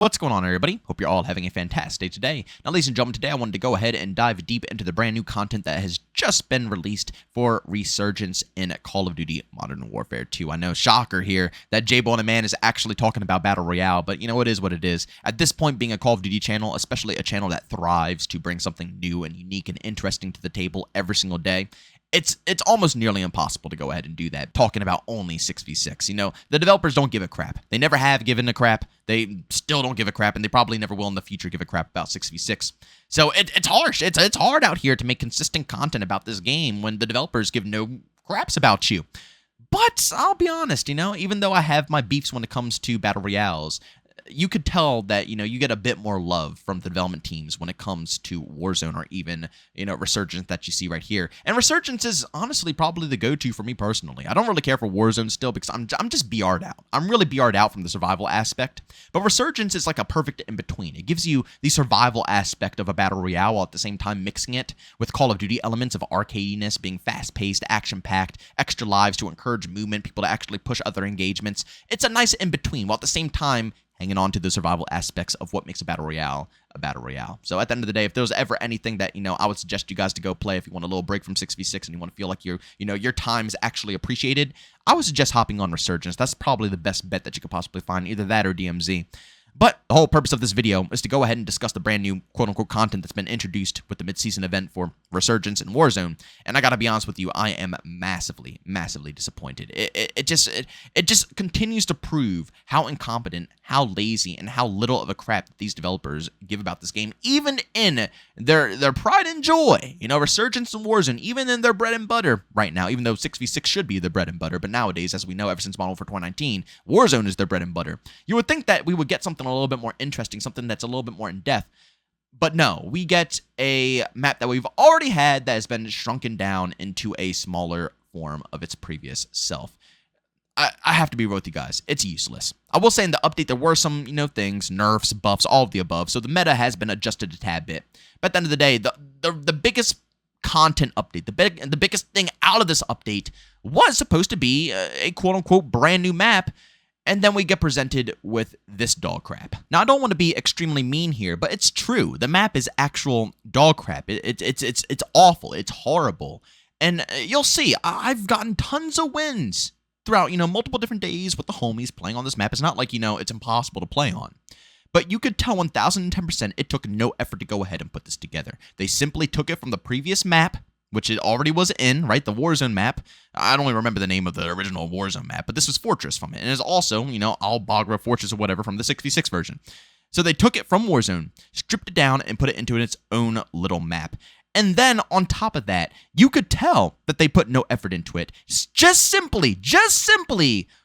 What's going on, everybody? Hope you're all having a fantastic day today. Now, ladies and gentlemen, today I wanted to go ahead and dive deep into the brand new content that has just been released for Resurgence in Call of Duty Modern Warfare 2. I know, shocker here, that JbowenDaMan is actually talking about Battle Royale, but you know, it is what it is. At this point, being a Call of Duty channel, especially a channel that thrives to bring something new and unique and interesting to the table every single day, it's almost nearly impossible to go ahead and do that, talking about only 6v6. You know, the developers don't give a crap. They never have given a crap. They still don't give a crap, and they probably never will in the future give a crap about 6v6. So it's harsh. It's hard out here to make consistent content about this game when the developers give no craps about you. But I'll be honest, you know, even though I have my beefs when it comes to Battle Royales, you could tell that, you know, you get a bit more love from the development teams when it comes to Warzone or even, you know, Resurgence that you see right here. And Resurgence is honestly probably the go-to for me personally. I don't really care for Warzone still because I'm just BR'd out. I'm really BR'd out from the survival aspect. But Resurgence is like a perfect in-between. It gives you the survival aspect of a Battle Royale while at the same time mixing it with Call of Duty elements of arcadiness, being fast-paced, action-packed, extra lives to encourage movement, people to actually push other engagements. It's a nice in-between while at the same time hanging on to the survival aspects of what makes a Battle Royale a Battle Royale. So at the end of the day, if there's ever anything that, you know, I would suggest you guys to go play if you want a little break from 6v6 and you want to feel like your time is actually appreciated, I would suggest hopping on Resurgence. That's probably the best bet that you could possibly find, either that or DMZ. But the whole purpose of this video is to go ahead and discuss the brand new quote-unquote content that's been introduced with the mid-season event for Resurgence and Warzone. And I gotta be honest with you, I am massively, massively disappointed. It just continues to prove how incompetent, how lazy, and how little of a crap that these developers give about this game, even in their pride and joy. You know, Resurgence and Warzone, even in their bread and butter right now, even though 6v6 should be their bread and butter, but nowadays, as we know, ever since Modern Warfare 2019, Warzone is their bread and butter. You would think that we would get something a little bit more interesting, something that's a little bit more in depth. But no, we get a map that we've already had that has been shrunken down into a smaller form of its previous self. I have to be real with you guys. It's useless. I will say in the update there were some, you know, things, nerfs, buffs, all of the above. So the meta has been adjusted a tad bit. But at the end of the day, the biggest content update, the biggest thing out of this update was supposed to be a quote-unquote brand new map. And then we get presented with this dog crap. Now, I don't want to be extremely mean here, but it's true. The map is actual dog crap. It's awful. It's horrible. And you'll see, I've gotten tons of wins throughout, you know, multiple different days with the homies playing on this map. It's not like, you know, it's impossible to play on. But you could tell 1010% it took no effort to go ahead and put this together. They simply took it from the previous map, which it already was in, right? The Warzone map. I don't even remember the name of the original Warzone map, but this was Fortress from it. And it's also, you know, Al-Bagra Fortress or whatever from the 6v6 version. So they took it from Warzone, stripped it down, and put it into its own little map. And then on top of that, you could tell that they put no effort into it. Just simply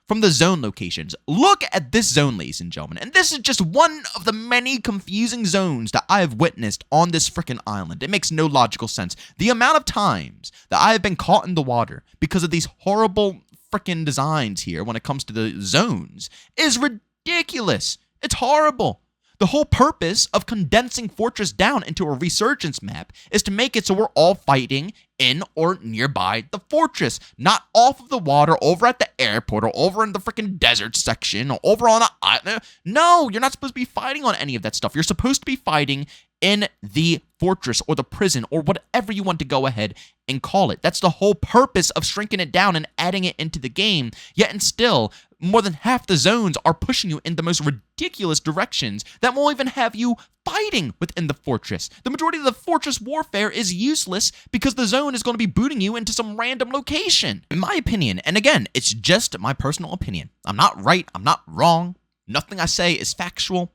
from the zone locations. Look at this zone, ladies and gentlemen. And this is just one of the many confusing zones that I have witnessed on this frickin' island. It makes no logical sense. The amount of times that I have been caught in the water because of these horrible frickin' designs here when it comes to the zones is ridiculous. It's horrible. The whole purpose of condensing Fortress down into a Resurgence map is to make it so we're all fighting in or nearby the fortress, not off of the water, over at the airport, or over in the freaking desert section, or over on a island. No, you're not supposed to be fighting on any of that stuff. You're supposed to be fighting in the fortress or the prison or whatever you want to go ahead and call it. That's the whole purpose of shrinking it down and adding it into the game. Yet and still, more than half the zones are pushing you in the most ridiculous directions that won't even have you fighting within the fortress. The majority of the fortress warfare is useless because the zone is going to be booting you into some random location. In my opinion, and again, it's just my personal opinion. I'm not right. I'm not wrong. Nothing I say is factual.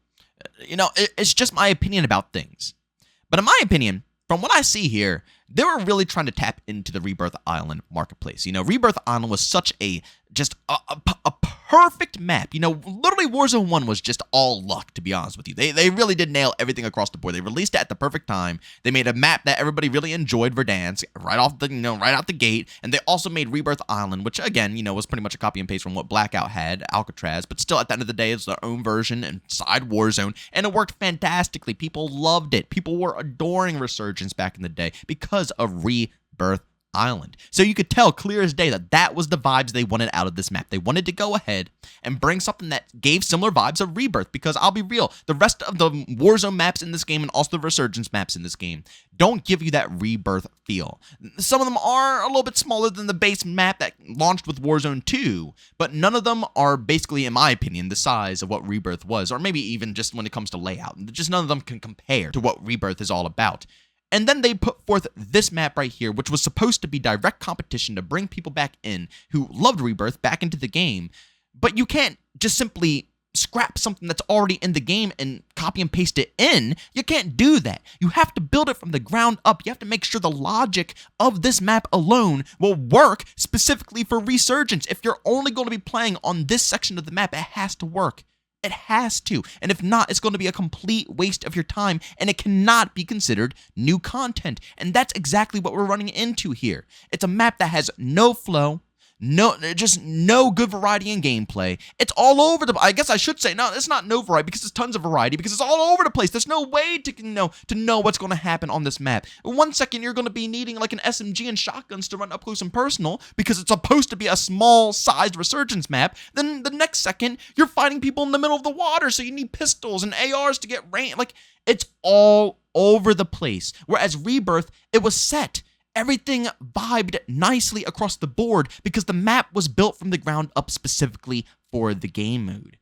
You know, it's just my opinion about things. But in my opinion, from what I see here, they were really trying to tap into the Rebirth Island marketplace. You know, Rebirth Island was such a perfect map. You know, literally Warzone 1 was just all luck, to be honest with you. They really did nail everything across the board. They released it at the perfect time. They made a map that everybody really enjoyed, Verdansk, right out the gate. And they also made Rebirth Island, which again, you know, was pretty much a copy and paste from what Blackout had, Alcatraz, but still at the end of the day, it's their own version inside Warzone, and it worked fantastically. People loved it. People were adoring Resurgence back in the day because of Rebirth island. So you could tell clear as day that that was the vibes they wanted out of this map. They wanted to go ahead and bring something that gave similar vibes of Rebirth, because I'll be real, the rest of the Warzone maps in this game and also the Resurgence maps in this game don't give you that Rebirth feel. Some of them are a little bit smaller than the base map that launched with Warzone 2, but none of them are basically, in my opinion, the size of what Rebirth was, or maybe even just when it comes to layout. Just none of them can compare to what Rebirth is all about. And then they put forth this map right here, which was supposed to be direct competition to bring people back in who loved Rebirth back into the game. But you can't just simply scrap something that's already in the game and copy and paste it in. You can't do that. You have to build it from the ground up. You have to make sure the logic of this map alone will work specifically for Resurgence. If you're only going to be playing on this section of the map, it has to work. It has to. And if not, it's going to be a complete waste of your time, and it cannot be considered new content. And that's exactly what we're running into here. It's a map that has no flow, just no good variety in gameplay. It's all over the, I guess I should say, no, it's not no variety, because there's tons of variety, because it's all over the place. There's no way to know what's going to happen on this map. One second, you're going to be needing like an SMG and shotguns to run up close and personal, because it's supposed to be a small-sized Resurgence map. Then the next second, you're fighting people in the middle of the water, so you need pistols and ARs to get range. Like, it's all over the place. Whereas Rebirth, it was set. Everything vibed nicely across the board because the map was built from the ground up specifically for the game mode.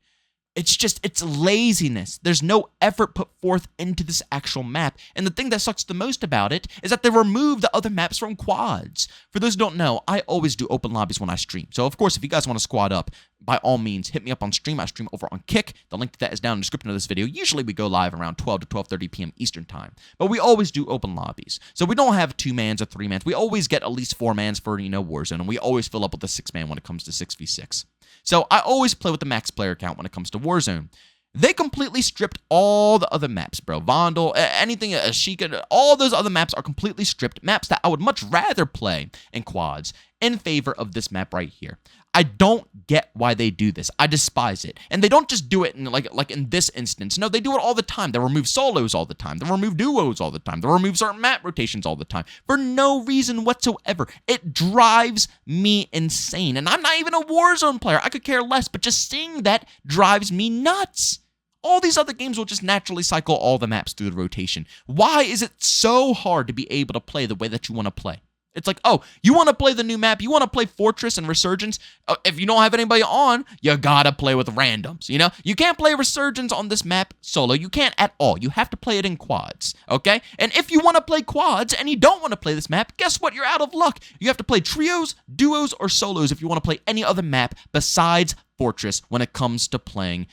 It's laziness. There's no effort put forth into this actual map. And the thing that sucks the most about it is that they removed the other maps from quads. For those who don't know, I always do open lobbies when I stream. So, of course, if you guys want to squad up, by all means, hit me up on stream. I stream over on Kick. The link to that is down in the description of this video. Usually we go live around 12 to 12:30 p.m. Eastern Time. But we always do open lobbies. So we don't have 2-mans or 3-mans. We always get at least 4-mans for, Warzone. And we always fill up with a 6-man when it comes to 6v6. So I always play with the max player count when it comes to Warzone. They completely stripped all the other maps, bro. Vandal, anything, Ashika, all those other maps are completely stripped. Maps that I would much rather play in quads in favor of this map right here. I don't get why they do this. I despise it. And they don't just do it in like in this instance. No, they do it all the time. They remove solos all the time. They remove duos all the time. They remove certain map rotations all the time for no reason whatsoever. It drives me insane. And I'm not even a Warzone player. I could care less, but just seeing that drives me nuts. All these other games will just naturally cycle all the maps through the rotation. Why is it so hard to be able to play the way that you want to play? It's like, oh, you want to play the new map? You want to play Fortress and Resurgence? If you don't have anybody on, you gotta play with randoms, You can't play Resurgence on this map solo. You can't at all. You have to play it in quads, okay? And if you want to play quads and you don't want to play this map, guess what? You're out of luck. You have to play trios, duos, or solos if you want to play any other map besides Fortress when it comes to playing,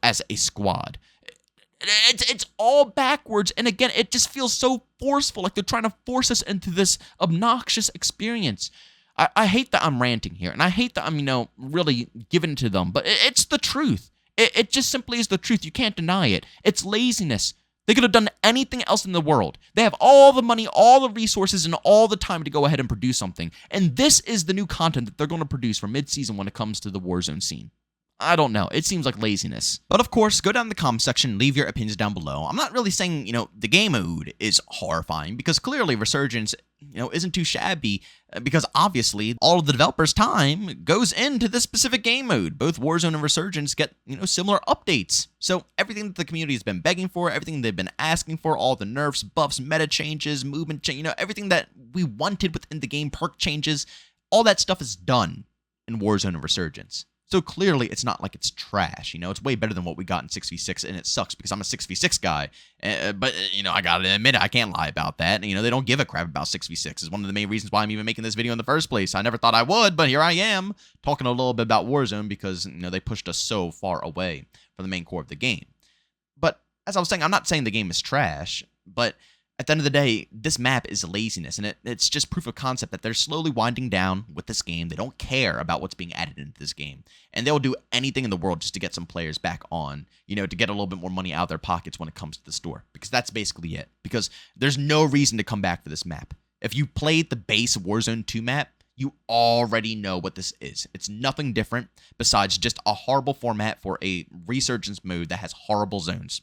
as a squad. It's all backwards, and again, it just feels so forceful, like they're trying to force us into this obnoxious experience. I hate that I'm ranting here, and I hate that I'm, really giving to them, but it's the truth. It just simply is the truth. You can't deny it. It's laziness. They could have done anything else in the world. They have all the money, all the resources, and all the time to go ahead and produce something, and this is the new content that they're going to produce for mid-season when it comes to the Warzone scene. I don't know. It seems like laziness. But of course, go down in the comments section, leave your opinions down below. I'm not really saying, the game mode is horrifying, because clearly Resurgence, isn't too shabby, because obviously all of the developers' time goes into this specific game mode. Both Warzone and Resurgence get, similar updates. So everything that the community has been begging for, everything they've been asking for, all the nerfs, buffs, meta changes, movement change, everything that we wanted within the game, perk changes, all that stuff is done in Warzone and Resurgence. So clearly, it's not like it's trash, It's way better than what we got in 6v6, and it sucks because I'm a 6v6 guy. But, I gotta admit it, I can't lie about that. They don't give a crap about 6v6. It's one of the main reasons why I'm even making this video in the first place. I never thought I would, but here I am, talking a little bit about Warzone because, they pushed us so far away from the main core of the game. But, as I was saying, I'm not saying the game is trash, but at the end of the day, this map is laziness, and it's just proof of concept that they're slowly winding down with this game. They don't care about what's being added into this game, and they'll do anything in the world just to get some players back on, to get a little bit more money out of their pockets when it comes to the store, because that's basically it, because there's no reason to come back for this map. If you played the base Warzone 2 map, you already know what this is. It's nothing different besides just a horrible format for a Resurgence mode that has horrible zones.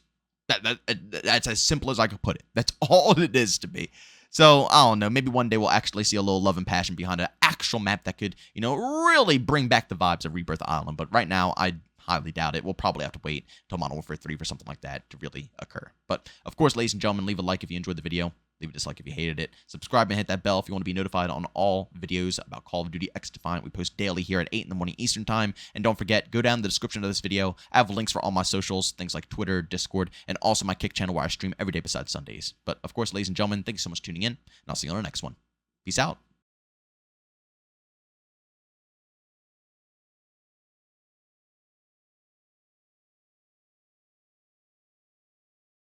That's as simple as I could put it. That's all it is to me. So, I don't know, maybe one day we'll actually see a little love and passion behind an actual map that could, really bring back the vibes of Rebirth Island. But right now, I highly doubt it. We'll probably have to wait till Modern Warfare 3 for something like that to really occur. But, of course, ladies and gentlemen, leave a like if you enjoyed the video. Leave a dislike if you hated it. Subscribe and hit that bell if you want to be notified on all videos about Call of Duty X Defiant. We post daily here at 8 in the morning Eastern Time. And don't forget, go down in the description of this video. I have links for all my socials, things like Twitter, Discord, and also my Kick channel where I stream every day besides Sundays. But, of course, ladies and gentlemen, thank you so much for tuning in, and I'll see you on the next one. Peace out.